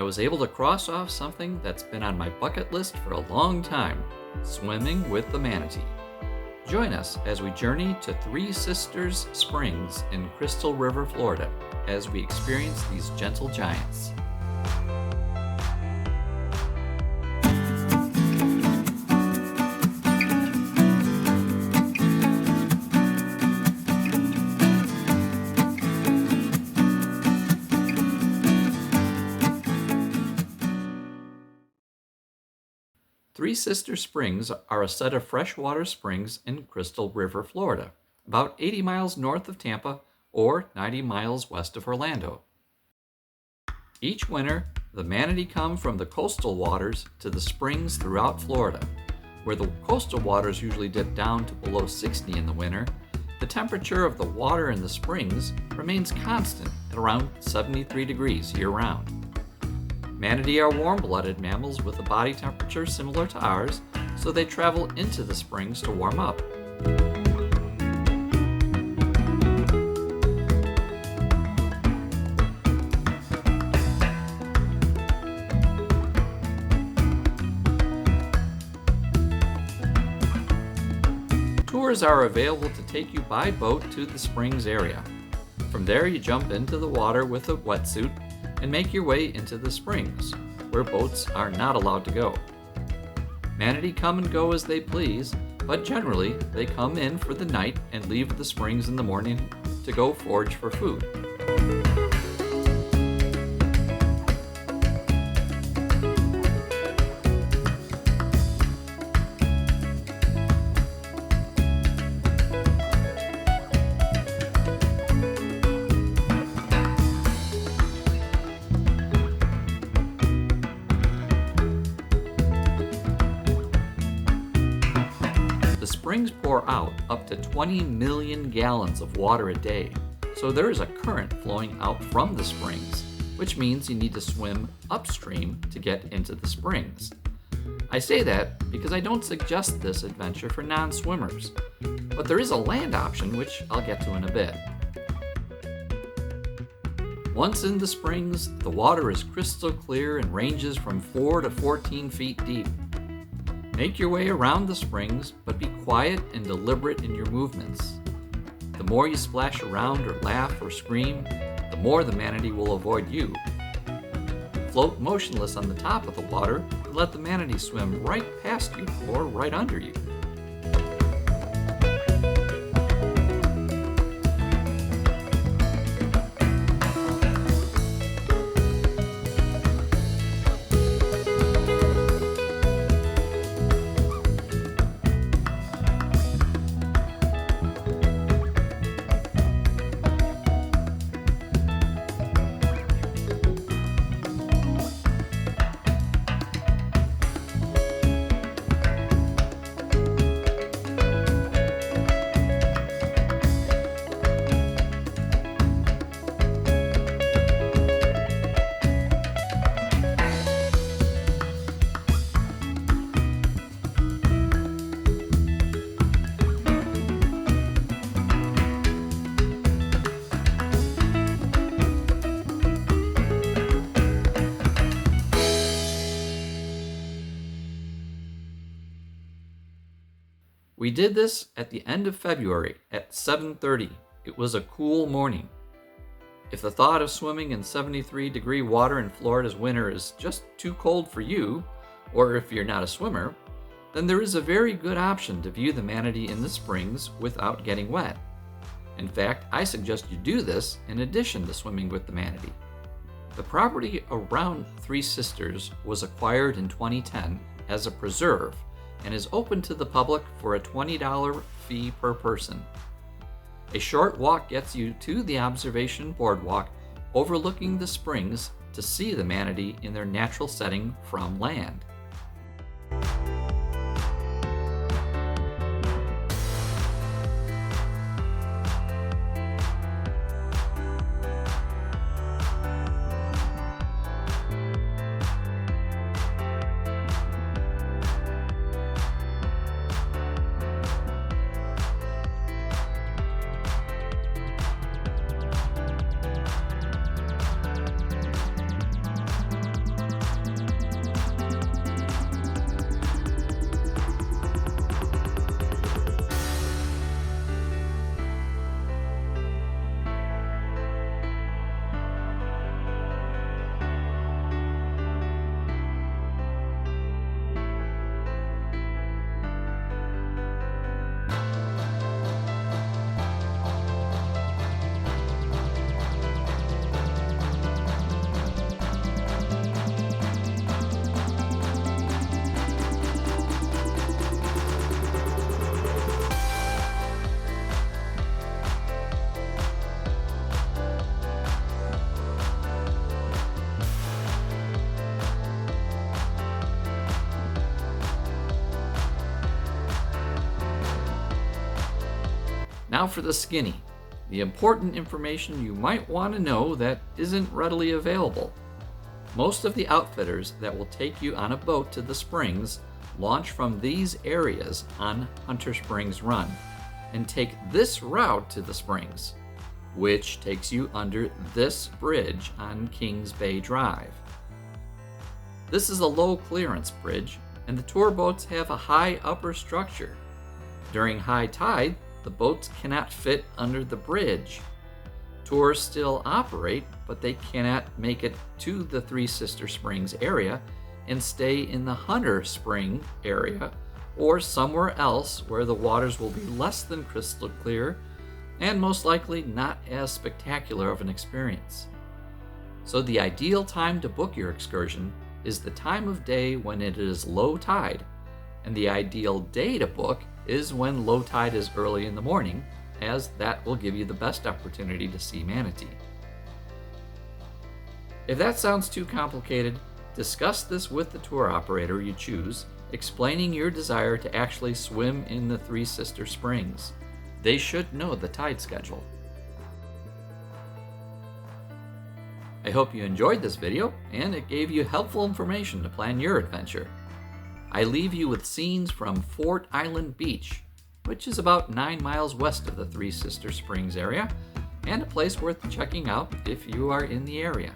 I was able to cross off something that's been on my bucket list for a long time: swimming with the Manatee. Join us as we journey to Three Sisters Springs in Crystal River, Florida, as we experience these gentle giants. Three Sister Springs are a set of freshwater springs in Crystal River, Florida, about 80 miles north of Tampa or 90 miles west of Orlando. Each winter, the Manatee come from the coastal waters to the springs throughout Florida. Where the coastal waters usually dip down to below 60 in the winter, the temperature of the water in the springs remains constant at around 73 degrees year-round. Manatee are warm-blooded mammals with a body temperature similar to ours, so they travel into the springs to warm up. Tours are available to take you by boat to the springs area. From there, you jump into the water with a wetsuit and make your way into the springs, where boats are not allowed to go. Manatee come and go as they please, but generally they come in for the night and leave the springs in the morning to go forage for food. The springs pour out up to 20 million gallons of water a day, so there is a current flowing out from the springs, which means you need to swim upstream to get into the springs. I say that because I don't suggest this adventure for non-swimmers, but there is a land option which I'll get to in a bit. Once in the springs, the water is crystal clear and ranges from 4 to 14 feet deep. Make your way around the springs, but be quiet and deliberate in your movements. The more you splash around or laugh or scream, the more the Manatee will avoid you. Float motionless on the top of the water and let the Manatee swim right past you or right under you. We did this at the end of February at 7:30. It was a cool morning. If the thought of swimming in 73-degree water in Florida's winter is just too cold for you, or if you're not a swimmer, then there is a very good option to view the Manatee in the springs without getting wet. In fact, I suggest you do this in addition to swimming with the Manatee. The property around Three Sisters was acquired in 2010 as a preserve and is open to the public for a $20 fee per person. A short walk gets you to the observation boardwalk overlooking the springs to see the Manatee in their natural setting from land. Now for the skinny, the important information you might want to know that isn't readily available. Most of the outfitters that will take you on a boat to the springs launch from these areas on Hunter Springs Run and take this route to the springs, which takes you under this bridge on Kings Bay Drive. This is a low clearance bridge, and the tour boats have a high upper structure. During high tide, the boats cannot fit under the bridge. Tours still operate, but they cannot make it to the Three Sister Springs area and stay in the Hunter Spring area or somewhere else where the waters will be less than crystal clear and most likely not as spectacular of an experience. So the ideal time to book your excursion is the time of day when it is low tide, and the ideal day to book is when low tide is early in the morning, as that will give you the best opportunity to see Manatee. If that sounds too complicated, discuss this with the tour operator you choose, explaining your desire to actually swim in the Three Sister Springs. They should know the tide schedule. I hope you enjoyed this video and it gave you helpful information to plan your adventure. I leave you with scenes from Fort Island Beach, which is about 9 miles west of the Three Sister Springs area, and a place worth checking out if you are in the area.